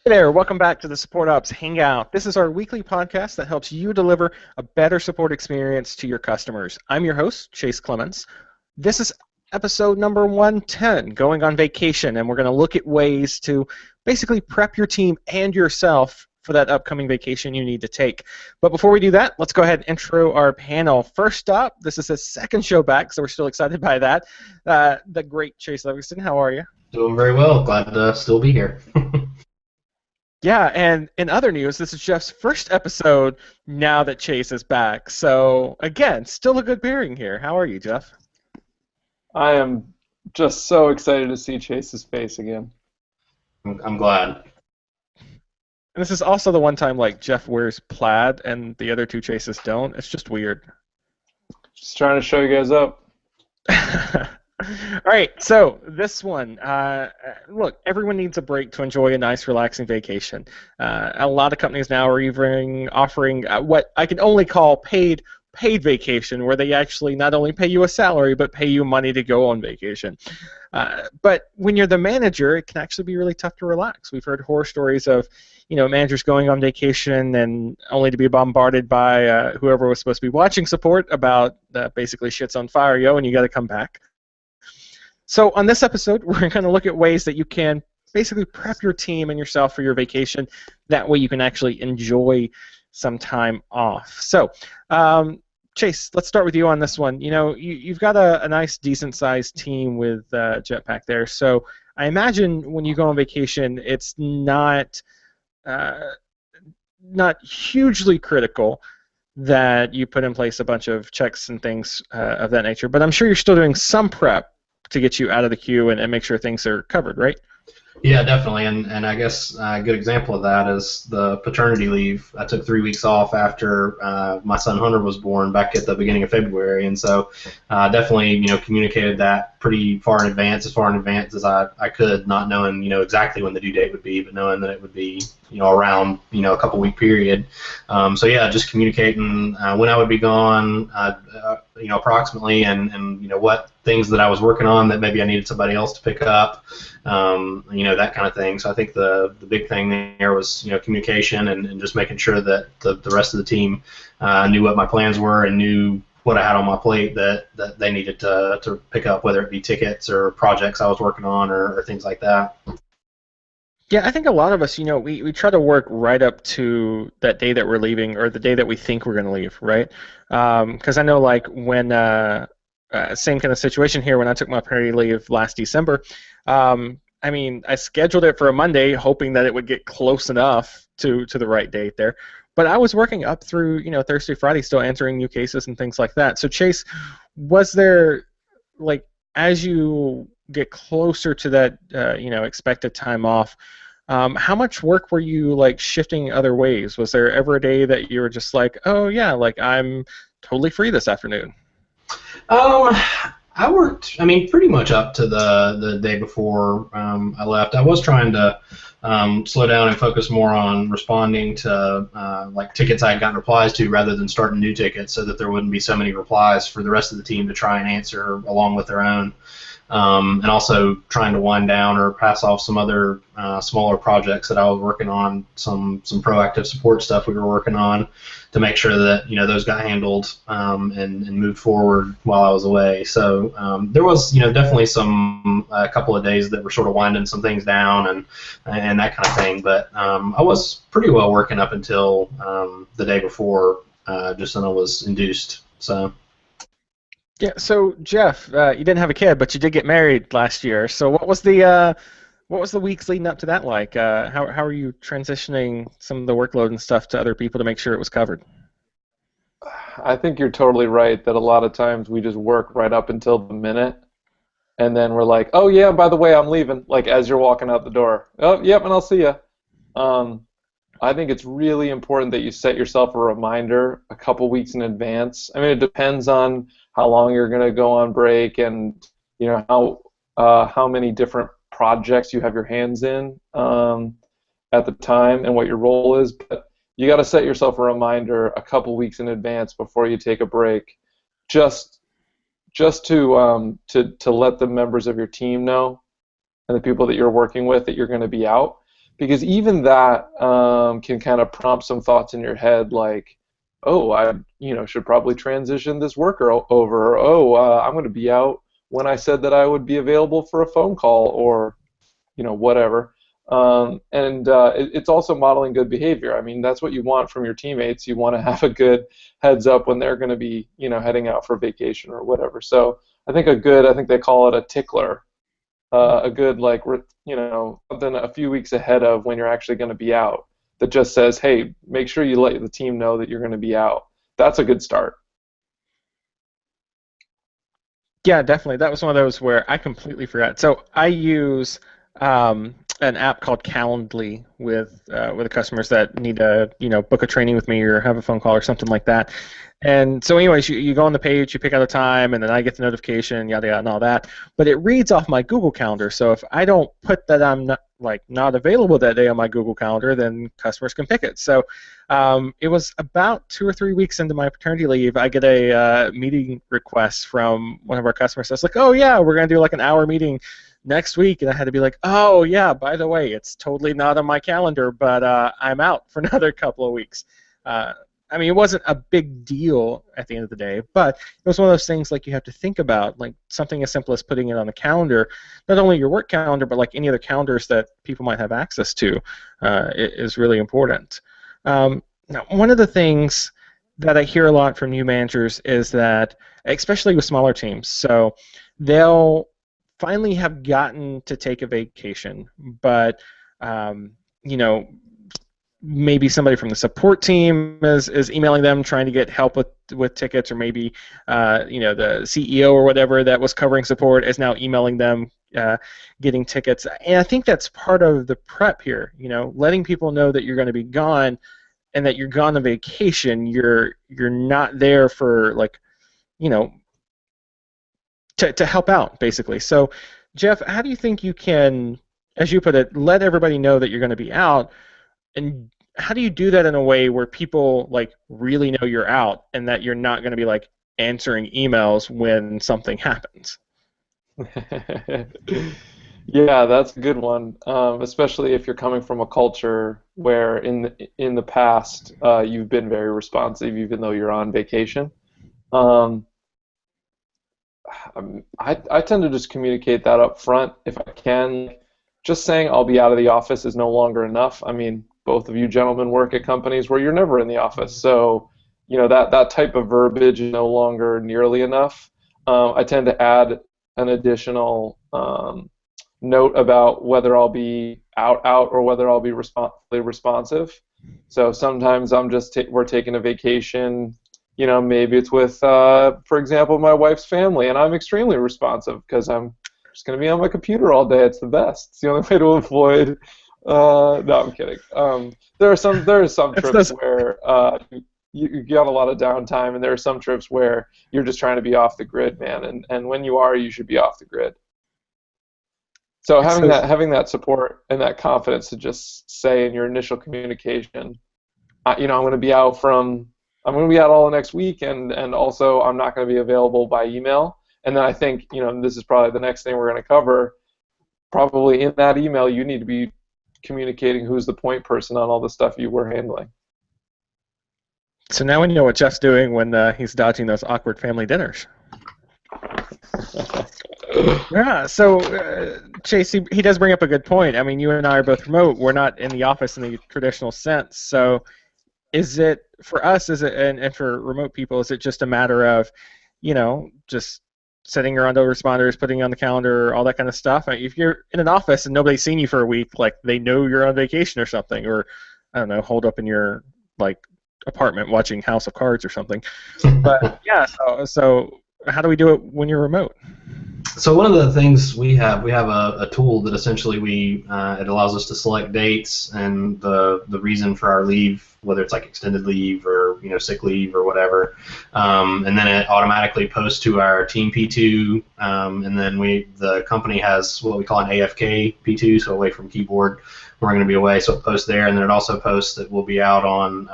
Hey there, welcome back to the Support Ops Hangout. This is our weekly podcast that helps you deliver a better support experience to your customers. I'm your host, Chase Clemens. This is episode number 110, Going on Vacation, and we're going to look at ways to basically prep your team and yourself for that upcoming vacation you need to take. But before we do that, let's go ahead and intro our panel. First up, this is the second show back, so we're still excited by that. The great Chase Livingston, how are you? Doing very well. Glad to still be here. Yeah, and in other news, this is Jeff's first episode now that Chase is back. So, again, still a good pairing here. How are you, Jeff? I am just so excited to see Chase's face again. I'm glad. And this is also the one time, like, Jeff wears plaid and the other two Chases don't. It's just weird. Just trying to show you guys up. All right, so this one, look, everyone needs a break to enjoy a nice, relaxing vacation. A lot of companies now are even offering what I can only call paid vacation, where they actually not only pay you a salary, but pay you money to go on vacation. But when you're the manager, it can actually be really tough to relax. We've heard horror stories of, managers going on vacation and only to be bombarded by whoever was supposed to be watching support about basically shit's on fire, yo, and you got to come back. So on this episode, we're going to look at ways that you can basically prep your team and yourself for your vacation. That way you can actually enjoy some time off. So, Chase, let's start with you on this one. You've got a nice, decent-sized team with Jetpack there. So I imagine when you go on vacation, it's not hugely critical that you put in place a bunch of checks and things of that nature. But I'm sure you're still doing some prep to get you out of the queue and make sure things are covered, right? Yeah, definitely. And I guess a good example of that is the paternity leave. I took 3 weeks off after my son Hunter was born back at the beginning of February, and so definitely communicated that pretty far in advance, as far in advance as I could, not knowing exactly when the due date would be, but knowing that it would be around a couple week period. So yeah, just communicating when I would be gone, approximately, and what things that I was working on that maybe I needed somebody else to pick up, that kind of thing. So I think the big thing there was communication and just making sure that the rest of the team knew what my plans were and knew what I had on my plate that they needed to pick up, whether it be tickets or projects I was working on or things like that. Yeah, I think a lot of us, we try to work right up to that day that we're leaving or the day that we think we're going to leave, right? Because I know, like, when same kind of situation here when I took my paternity leave last December. I scheduled it for a Monday, hoping that it would get close enough to the right date there. But I was working up through, Thursday, Friday, still answering new cases and things like that. So, Chase, was there, like, as you get closer to that, expected time off, how much work were you, like, shifting other ways? Was there ever a day that you were just like, oh, yeah, like, I'm totally free this afternoon? I worked, pretty much up to the day before I left. I was trying to slow down and focus more on responding to like tickets I had gotten replies to rather than starting new tickets, so that there wouldn't be so many replies for the rest of the team to try and answer along with their own. And also trying to wind down or pass off some other smaller projects that I was working on, some proactive support stuff we were working on, to make sure that those got handled and moved forward while I was away. So there was definitely a couple of days that were sort of winding some things down and that kind of thing. But I was pretty well working up until the day before Jacinta was induced. So. Yeah, so Jeff, you didn't have a kid, but you did get married last year. So what was the weeks leading up to that like? How are you transitioning some of the workload and stuff to other people to make sure it was covered? I think you're totally right that a lot of times we just work right up until the minute, and then we're like, oh yeah, by the way, I'm leaving, like as you're walking out the door. Oh, yep, and I'll see you. I think it's really important that you set yourself a reminder a couple weeks in advance. I mean, it depends on how long you're going to go on break and how many different projects you have your hands in at the time and what your role is. But you got to set yourself a reminder a couple weeks in advance before you take a break, just to let the members of your team know and the people that you're working with that you're going to be out. because even that can kind of prompt some thoughts in your head, like, oh, I should probably transition this worker over. Or, oh, I'm going to be out when I said that I would be available for a phone call, or whatever. And it's also modeling good behavior. I mean, that's what you want from your teammates. You want to have a good heads up when they're going to be, heading out for vacation or whatever. So I think I think they call it a tickler, a good, like, something a few weeks ahead of when you're actually going to be out, that just says, hey, make sure you let the team know that you're going to be out. That's a good start. Yeah, definitely. That was one of those where I completely forgot. So I use an app called Calendly with the customers that need to book a training with me or have a phone call or something like that. And so, anyways, you go on the page, you pick out a time, and then I get the notification, yada yada, and all that. But it reads off my Google Calendar. So if I don't put that I'm not available that day on my Google Calendar, then customers can pick it. So it was about 2 or 3 weeks into my paternity leave, I get a meeting request from one of our customers. So it's like, oh yeah, we're gonna do like an hour meeting next week, and I had to be like, oh yeah, by the way, it's totally not on my calendar, but I'm out for another couple of weeks. I mean, it wasn't a big deal at the end of the day, but it was one of those things like you have to think about, like something as simple as putting it on the calendar, not only your work calendar, but like any other calendars that people might have access to, is really important. Now, one of the things that I hear a lot from new managers is that, especially with smaller teams, so they'll finally have gotten to take a vacation, but you know, maybe somebody from the support team is emailing them trying to get help with tickets, or maybe the CEO or whatever that was covering support is now emailing them getting tickets. And I think that's part of the prep here, letting people know that you're going to be gone and that you're gone on vacation. You're not there for to help out, basically. So, Jeff, how do you think you can, as you put it, let everybody know that you're going to be out, and how do you do that in a way where people really know you're out and that you're not going to be answering emails when something happens? Yeah, that's a good one, especially if you're coming from a culture where in the past you've been very responsive even though you're on vacation. Um, I tend to just communicate that up front if I can. Just saying I'll be out of the office is no longer enough. I mean, both of you gentlemen work at companies where you're never in the office, so that type of verbiage is no longer nearly enough. I tend to add an additional note about whether I'll be out or whether I'll be responsive. So sometimes we're taking a vacation. Maybe it's with, for example, my wife's family, and I'm extremely responsive because I'm just going to be on my computer all day. It's the best. It's the only way to avoid. No, I'm kidding. There are some trips where you got a lot of downtime, and there are some trips where you're just trying to be off the grid, man. And when you are, you should be off the grid. So having that support and that confidence to just say in your initial communication, I'm going to be out all the next week, and also I'm not going to be available by email. And then I think, this is probably the next thing we're going to cover. Probably in that email, you need to be communicating who's the point person on all the stuff you were handling. So now we know what Jeff's doing when he's dodging those awkward family dinners. Yeah, so Chase, he does bring up a good point. I mean, you and I are both remote. We're not in the office in the traditional sense. So is it, for us, and for remote people, is it just a matter of, just setting your autoresponders, putting on the calendar, all that kind of stuff? If you're in an office and nobody's seen you for a week, they know you're on vacation or something, or, I don't know, holed up in your, apartment watching House of Cards or something. But, yeah, so how do we do it when you're remote? So one of the things we have a tool that essentially it allows us to select dates and the reason for our leave, whether it's extended leave or sick leave or whatever, and then it automatically posts to our team P2, and then the company has what we call an AFK P2, so away from keyboard. We're going to be away, so it posts there, and then it also posts that we'll be out on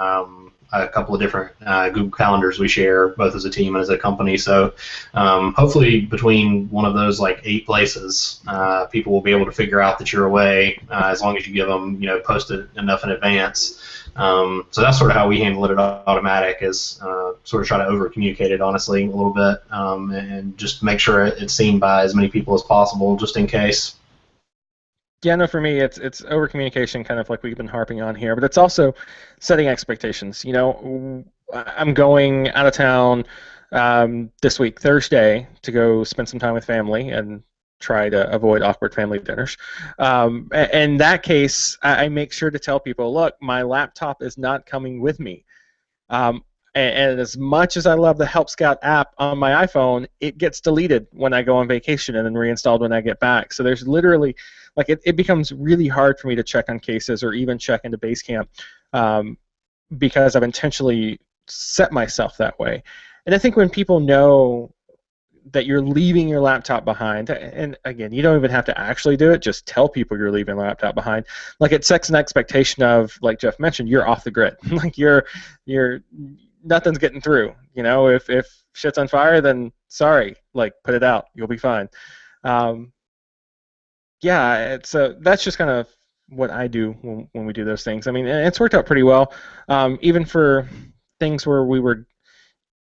a couple of different Google Calendars we share, both as a team and as a company. So hopefully between one of those like 8 places, people will be able to figure out that you're away as long as you give them, post it enough in advance. So that's sort of how we handle it at Automatic, is sort of try to over communicate it honestly a little bit, and just make sure it's seen by as many people as possible, just in case. Yeah, no, for me, it's over communication, kind of like we've been harping on here, but it's also setting expectations. I'm going out of town this week, Thursday, to go spend some time with family and try to avoid awkward family dinners. In that case, I make sure to tell people, look, my laptop is not coming with me. And as much as I love the Help Scout app on my iPhone, it gets deleted when I go on vacation and then reinstalled when I get back. So there's literally, like, it becomes really hard for me to check on cases or even check into Basecamp because I've intentionally set myself that way. And I think when people know that you're leaving your laptop behind, and again, you don't even have to actually do it, just tell people you're leaving your laptop behind. Like, it sets an expectation of, like Jeff mentioned, you're off the grid. Like, you're nothing's getting through. If shit's on fire, then sorry, like, put it out. You'll be fine. So that's just kind of what I do when we do those things. I mean, it's worked out pretty well, even for things where we were,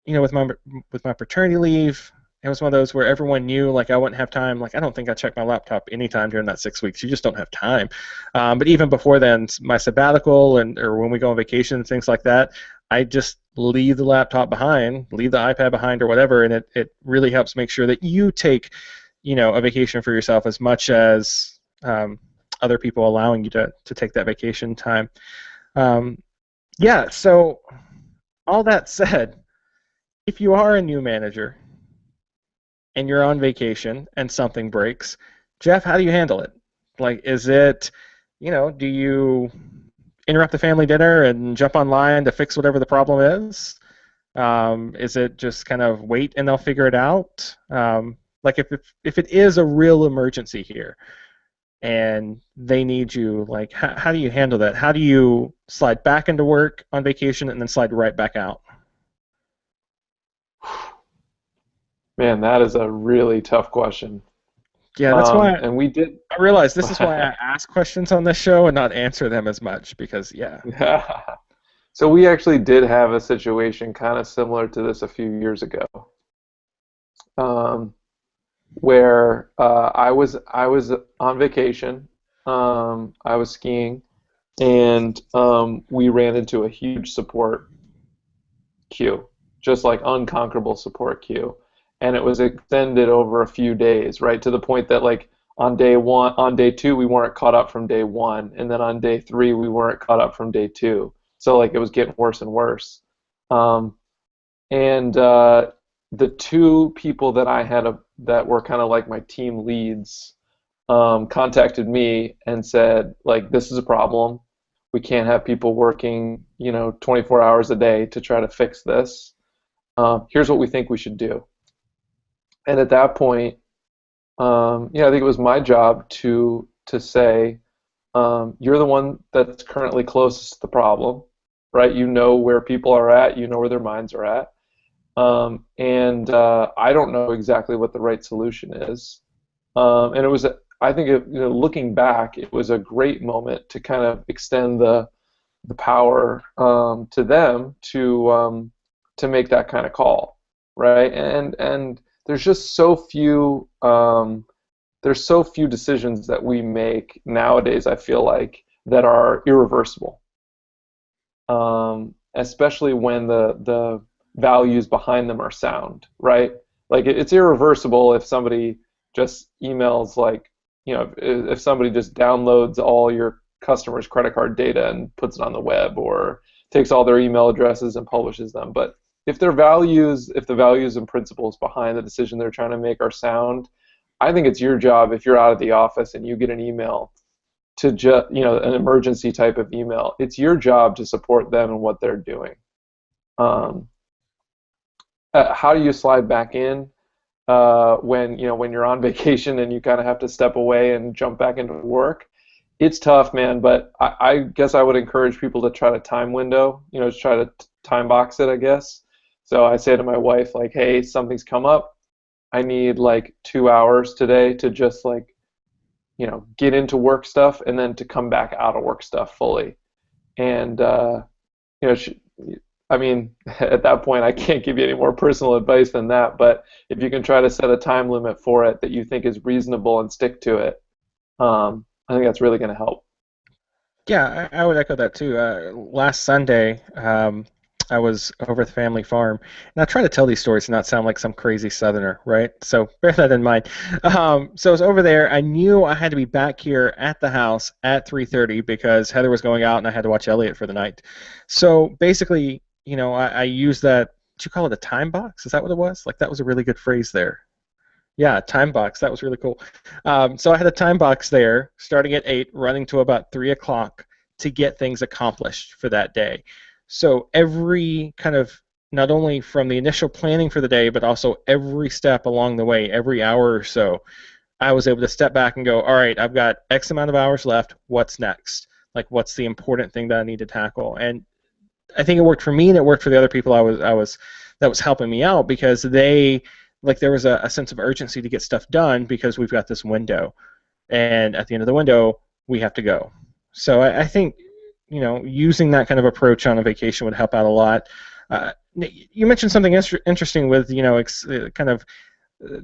with my paternity leave. It was one of those where everyone knew, like, I wouldn't have time. Like, I don't think I checked my laptop anytime during that 6 weeks. You just don't have time. But even before then, my sabbatical or when we go on vacation and things like that, I just leave the laptop behind, leave the iPad behind or whatever, and it really helps make sure that you take, a vacation for yourself as much as other people allowing you to take that vacation time. So all that said, if you are a new manager and you're on vacation and something breaks, Jeff, how do you handle it? Like, is it, do you interrupt the family dinner and jump online to fix whatever the problem is? Is it just kind of wait and they'll figure it out? Like, if it is a real emergency here and they need you, like, how do you handle that? How do you slide back into work on vacation and then slide right back out? Man, that is a really tough question. Yeah, that's why and we did. I realize this is why I ask questions on this show and not answer them as much, because, yeah. So we actually did have a situation kind of similar to this a few years ago, where I was on vacation. I was skiing, and we ran into a huge support queue, just like unconquerable support queue. And it was extended over a few days, right, to the point that, like, on day 2, we weren't caught up from day 1, and then on day 3, we weren't caught up from day 2. So, like, it was getting worse and worse. The 2 people that I had that were kind of like my team leads contacted me and said, like, this is a problem. We can't have people working, 24 hours a day to try to fix this. Here's what we think we should do. And at that point, I think it was my job to say, you're the one that's currently closest to the problem, right? You know where people are at, you know where their minds are at, and I don't know exactly what the right solution is. And it was, I think, looking back, it was a great moment to kind of extend the power to them to make that kind of call, right? And there's just so few decisions that we make nowadays, I feel like, that are irreversible, especially when the values behind them are sound, right? Like, it's irreversible if somebody just emails, like, if somebody just downloads all your customers' credit card data and puts it on the web, or takes all their email addresses and publishes them. But if the values and principles behind the decision they're trying to make are sound, I think it's your job, if you're out of the office and you get an email to just, an emergency type of email, it's your job to support them in what they're doing. How do you slide back in when you're on vacation and you kind of have to step away and jump back into work? It's tough, man, but I guess I would encourage people to try to time window, to try to time box it, I guess. So I say to my wife, like, hey, something's come up. I need like 2 hours today to just like, get into work stuff and then to come back out of work stuff fully. And she, I mean, at that point, I can't give you any more personal advice than that. But if you can try to set a time limit for it that you think is reasonable and stick to it, I think that's really going to help. Yeah, I would echo that too. Last Sunday, I was over at the family farm, and I try to tell these stories to not sound like some crazy Southerner, right? So bear that in mind. So I was over there. I knew I had to be back here at the house at 3:30 because Heather was going out, and I had to watch Elliot for the night. So basically, I used that. Did you call it a time box? Is that what it was? Like that was a really good phrase there. Yeah, time box. That was really cool. So I had a time box there, starting at 8, running to about 3 o'clock to get things accomplished for that day. So every kind of, not only from the initial planning for the day, but also every step along the way, every hour or so, I was able to step back and go, all right, I've got X amount of hours left. What's next? Like, what's the important thing that I need to tackle? And I think it worked for me, and it worked for the other people that was helping me out because there was a sense of urgency to get stuff done because we've got this window, and at the end of the window we have to go. So I think using that kind of approach on a vacation would help out a lot. You mentioned something interesting with kind of uh,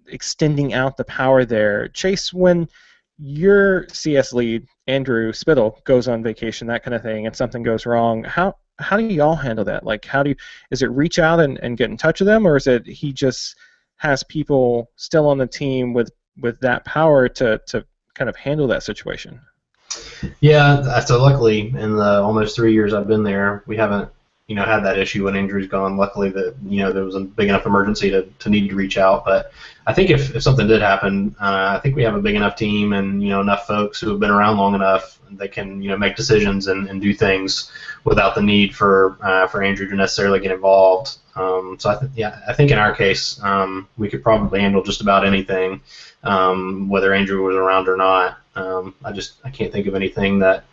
extending out the power there, Chase. When your CS lead, Andrew Spittle, goes on vacation, that kind of thing, and something goes wrong, how do y'all handle that? Like, is it reach out and get in touch with them, or is it he just has people still on the team with that power to kind of handle that situation? Yeah, so luckily in the almost 3 years I've been there, we haven't had that issue when Andrew's gone. Luckily that there was a big enough emergency to need to reach out. But I think if something did happen, I think we have a big enough team and enough folks who have been around long enough that can make decisions and do things without the need for Andrew to necessarily get involved. So I think in our case we could probably handle just about anything, whether Andrew was around or not. I can't think of anything that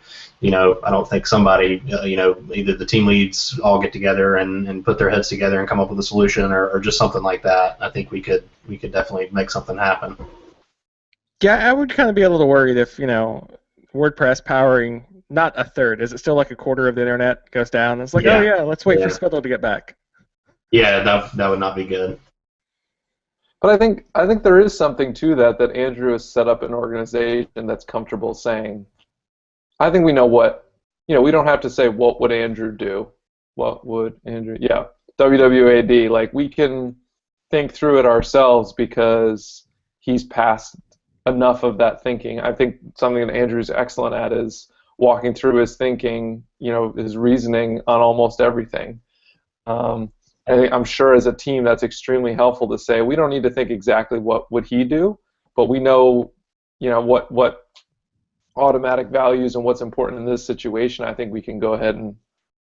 I don't think somebody, either the team leads all get together and put their heads together and come up with a solution, or just something like that. I think we could definitely make something happen. Yeah, I would kind of be a little worried if WordPress powering not a third. Is it still like a quarter of the internet goes down? It's like, oh Yeah, yeah, let's wait for yeah, Spittle to get back. yeah. That would not be good. But I think there is something to that Andrew has set up an organization that's comfortable saying, I think we know what, we don't have to say what would Andrew do. What would Andrew, yeah, WWAD, like we can think through it ourselves because he's past enough of that thinking. I think something that Andrew's excellent at is walking through his thinking, his reasoning on almost everything. Um, I'm sure as a team that's extremely helpful to say we don't need to think exactly what would he do, but we know, what automatic values and what's important in this situation. I think we can go ahead and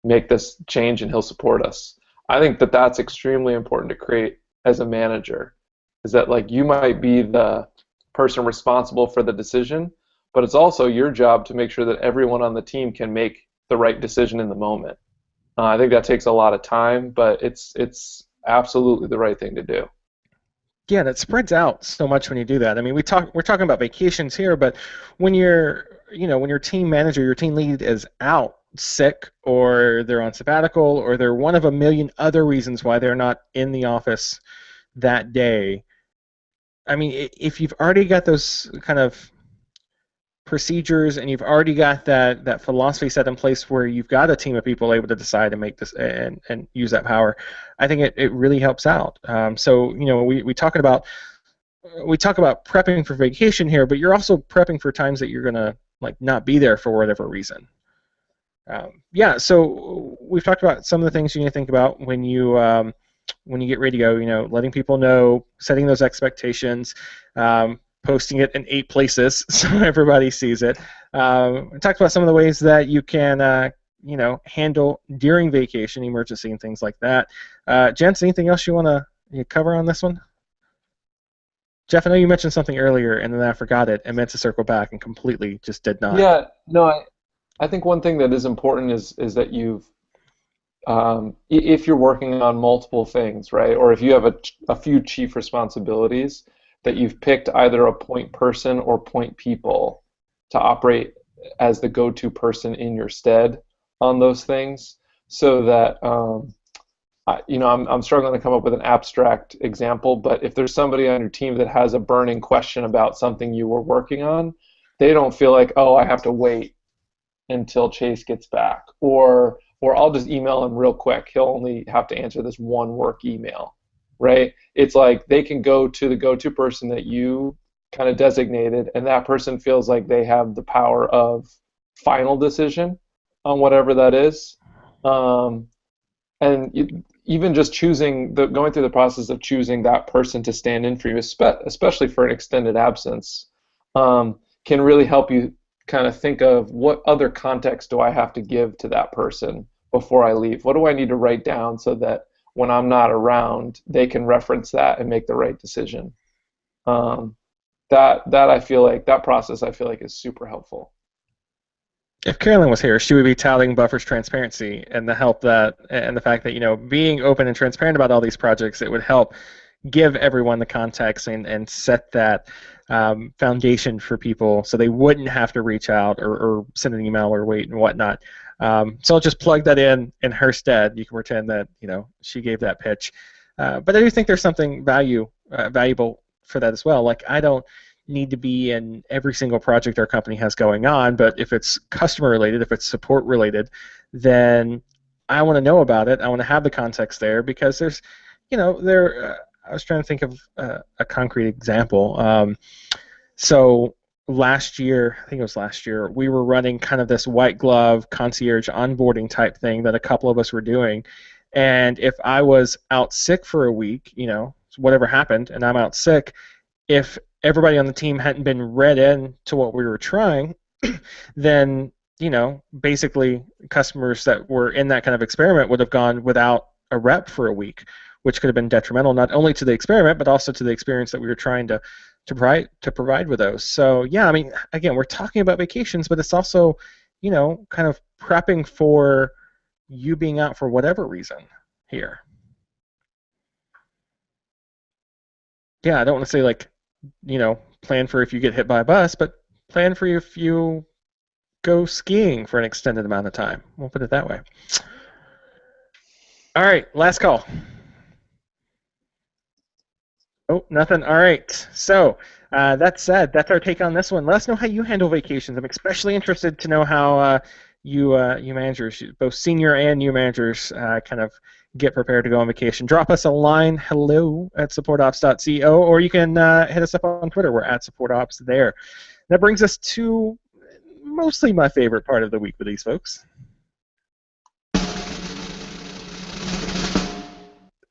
make this change, and he'll support us. I think that that's extremely important to create as a manager. Is that like you might be the person responsible for the decision, but it's also your job to make sure that everyone on the team can make the right decision in the moment. I think that takes a lot of time, but it's absolutely the right thing to do. Yeah, that spreads out so much when you do that. I mean, we're talking about vacations here, but when when your team manager, your team lead is out sick, or they're on sabbatical, or they're one of a million other reasons why they're not in the office that day. I mean, if you've already got those kind of procedures and you've already got that philosophy set in place where you've got a team of people able to decide and make this and use that power, I think it really helps out. So we talk about prepping for vacation here, but you're also prepping for times that you're gonna like not be there for whatever reason. Yeah, so we've talked about some of the things you need to think about when you get ready to go. Letting people know, setting those expectations, posting it in 8 places so everybody sees it. We talked about some of the ways that you can handle during vacation, emergency, and things like that. Gents, anything else you want to cover on this one? Jeff, I know you mentioned something earlier, and then I forgot it and meant to circle back and completely just did not. Yeah, no, I think one thing that is important is that if you're working on multiple things, right, or if you have a few chief responsibilities, that you've picked either a point person or point people to operate as the go-to person in your stead on those things, so that I'm struggling to come up with an abstract example, but if there's somebody on your team that has a burning question about something you were working on, they don't feel like, oh, I have to wait until Chase gets back, or I'll just email him real quick. He'll only have to answer this one work email, right? It's like they can go to the go-to person that you kind of designated, and that person feels like they have the power of final decision on whatever that is. Um, and even just going through the process of choosing that person to stand in for you, especially for an extended absence, can really help you kind of think of what other context do I have to give to that person before I leave? What do I need to write down so that when I'm not around, they can reference that and make the right decision? Um, that I feel like that process I feel like is super helpful. If Carolyn was here, she would be touting Buffer's transparency and the help that, and the fact that, being open and transparent about all these projects, it would help give everyone the context and set that foundation for people so they wouldn't have to reach out or send an email or wait and whatnot. So I'll just plug that in her stead. You can pretend that she gave that pitch, but I do think there's something valuable for that as well. Like, I don't need to be in every single project our company has going on, but if it's customer related, if it's support related, then I want to know about it. I want to have the context there, because there's, there. I was trying to think of a concrete example. So last year, I think it was last year, we were running kind of this white glove concierge onboarding type thing that a couple of us were doing. And if I was out sick for a week, whatever happened, and I'm out sick, if everybody on the team hadn't been read in to what we were trying, then, basically customers that were in that kind of experiment would have gone without a rep for a week, which could have been detrimental not only to the experiment but also to the experience that we were trying to provide with those. So yeah, I mean, again, we're talking about vacations, but it's also, kind of prepping for you being out for whatever reason here. Yeah, I don't want to say like, plan for if you get hit by a bus, but plan for if you go skiing for an extended amount of time. We'll put it that way. All right, last call. Oh, nothing. All right. So that said, that's our take on this one. Let us know how you handle vacations. I'm especially interested to know how you managers, both senior and new managers, kind of get prepared to go on vacation. Drop us a line, hello@supportops.co, or you can hit us up on Twitter. We're at supportops there. That brings us to mostly my favorite part of the week with these folks.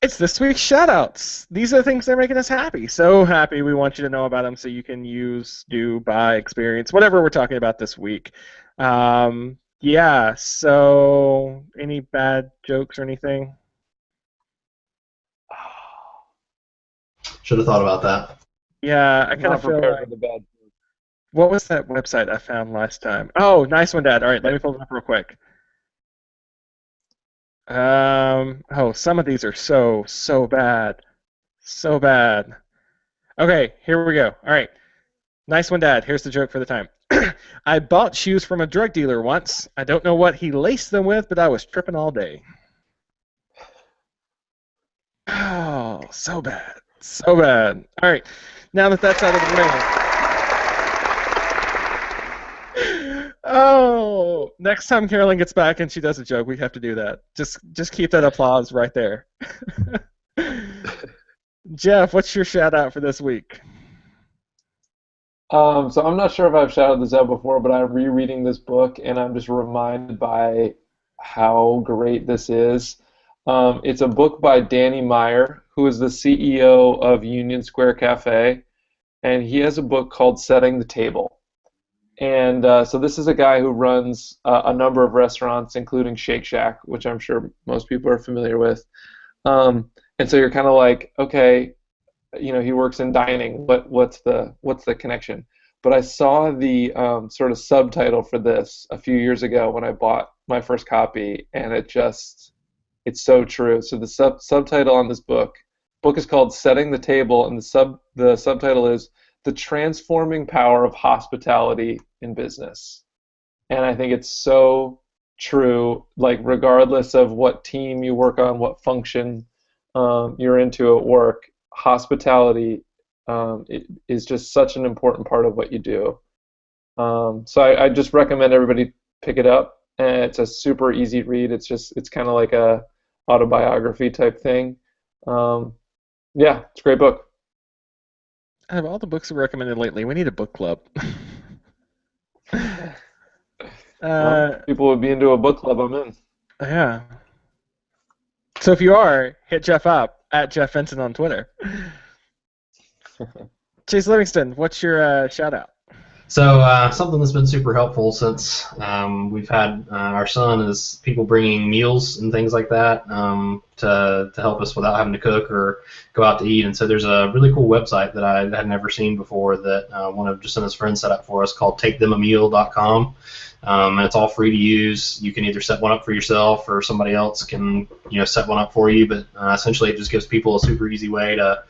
It's this week's shoutouts. These are the things that are making us happy. So happy. We want you to know about them so you can use, do, buy, experience, whatever we're talking about this week. Yeah, so any bad jokes or anything? Should have thought about that. Yeah, I kind of feel prepared like... for the bad. What was that website I found last time? Oh, nice one, Dad. All right, let me pull it up real quick. Oh, some of these are so bad. So bad. Okay, here we go. All right. Nice one, Dad. Here's the joke for the time. I bought shoes from a drug dealer once. I don't know what he laced them with, but I was tripping all day. Oh, so bad. So bad. All right. Now that that's out of the way. Oh, next time Carolyn gets back and she does a joke, we have to do that. Just keep that applause right there. Jeff, what's your shout out for this week? So I'm not sure if I've shouted this out before, but I'm rereading this book and I'm just reminded by how great this is. It's a book by Danny Meyer, who is the CEO of Union Square Cafe, and he has a book called Setting the Table. And so this is a guy who runs a number of restaurants, including Shake Shack, which I'm sure most people are familiar with. And so you're kind of like, okay, he works in dining. What's the connection? But I saw the sort of subtitle for this a few years ago when I bought my first copy, and it just It's so true. So the subtitle on this book is called Setting the Table, and the subtitle is The Transforming Power of Hospitality in Business. And I think it's so true, like regardless of what team you work on, what function you're into at work, hospitality is just such an important part of what you do. So I just recommend everybody pick it up. And it's a super easy read. It's kind of like a autobiography type thing. Yeah, it's a great book. Out of all the books we recommended lately, we need a book club. People would be into a book club. I'm in. Yeah. So if you are, hit Jeff up at Jeff Benson on Twitter. Chase Livingston, what's your shout out? So something that's been super helpful since we've had our son is people bringing meals and things like that to help us without having to cook or go out to eat. And so there's a really cool website that I had never seen before that one of Jacinta's friends set up for us called TakeThemAmeal.com. And it's all free to use. You can either set one up for yourself or somebody else can set one up for you. But essentially, it just gives people a super easy way to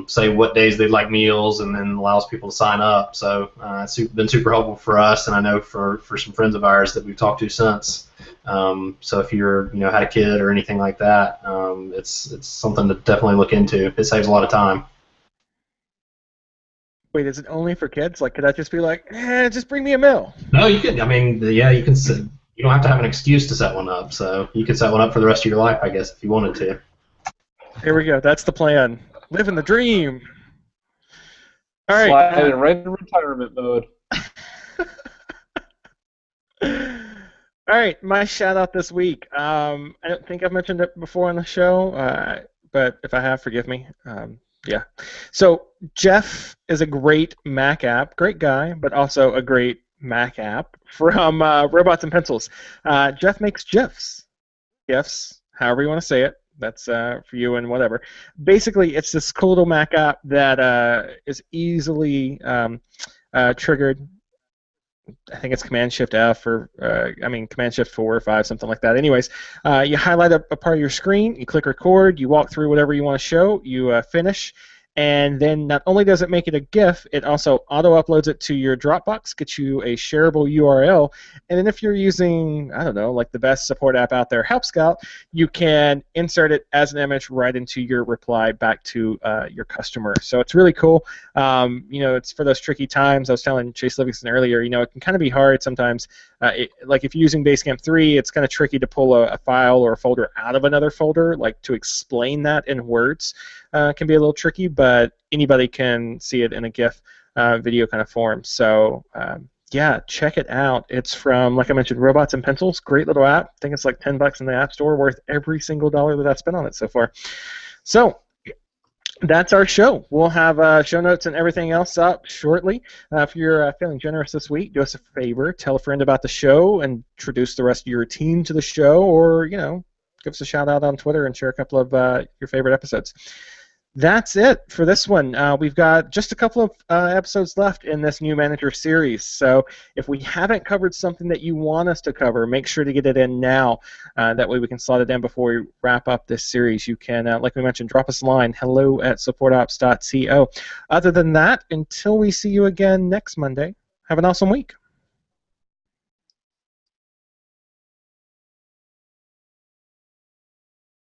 say what days they'd like meals, and then allows people to sign up. So it's been super helpful for us, and I know for some friends of ours that we've talked to since. So if you're had a kid or anything like that, it's something to definitely look into. It saves a lot of time. Wait, is it only for kids? Like, could I just be like, just bring me a meal? No, you can. I mean, yeah, you can. You don't have to have an excuse to set one up. So you could set one up for the rest of your life, I guess, if you wanted to. Here we go. That's the plan. Living the dream. All right. Sliding right into retirement mode. All right, my shout out this week. I don't think I've mentioned it before on the show, but if I have, forgive me. Yeah. So Jeff is a great Mac app, great guy, but also a great Mac app from Robots and Pencils. Jeff makes GIFs, however you want to say it. That's for you and whatever. Basically, it's this cool little Mac app that is easily triggered. I think it's Command-Shift-F or, Command-Shift-4 or 5, something like that. Anyways, you highlight a part of your screen, you click record, you walk through whatever you want to show, you finish, and then not only does it make it a GIF, it also auto-uploads it to your Dropbox, gets you a shareable URL, and then if you're using, I don't know, like the best support app out there, Help Scout, you can insert it as an image right into your reply back to your customer. So it's really cool. It's for those tricky times. I was telling Chase Livingston earlier, it can kind of be hard sometimes. Like if you're using Basecamp 3, it's kind of tricky to pull a file or a folder out of another folder, like to explain that in words can be a little tricky, but anybody can see it in a GIF video kind of form. So yeah, check it out. It's from, like I mentioned, Robots and Pencils. Great little app. I think it's like $10 in the App Store, worth every single dollar that I've spent on it so far. So that's our show. We'll have show notes and everything else up shortly. If you're feeling generous this week, do us a favor. Tell a friend about the show and introduce the rest of your team to the show, or, give us a shout out on Twitter and share a couple of your favorite episodes. That's it for this one. We've got just a couple of episodes left in this new manager series. So if we haven't covered something that you want us to cover, make sure to get it in now. That way we can slot it in before we wrap up this series. You can, like we mentioned, drop us a line, hello@supportops.co. Other than that, until we see you again next Monday, have an awesome week.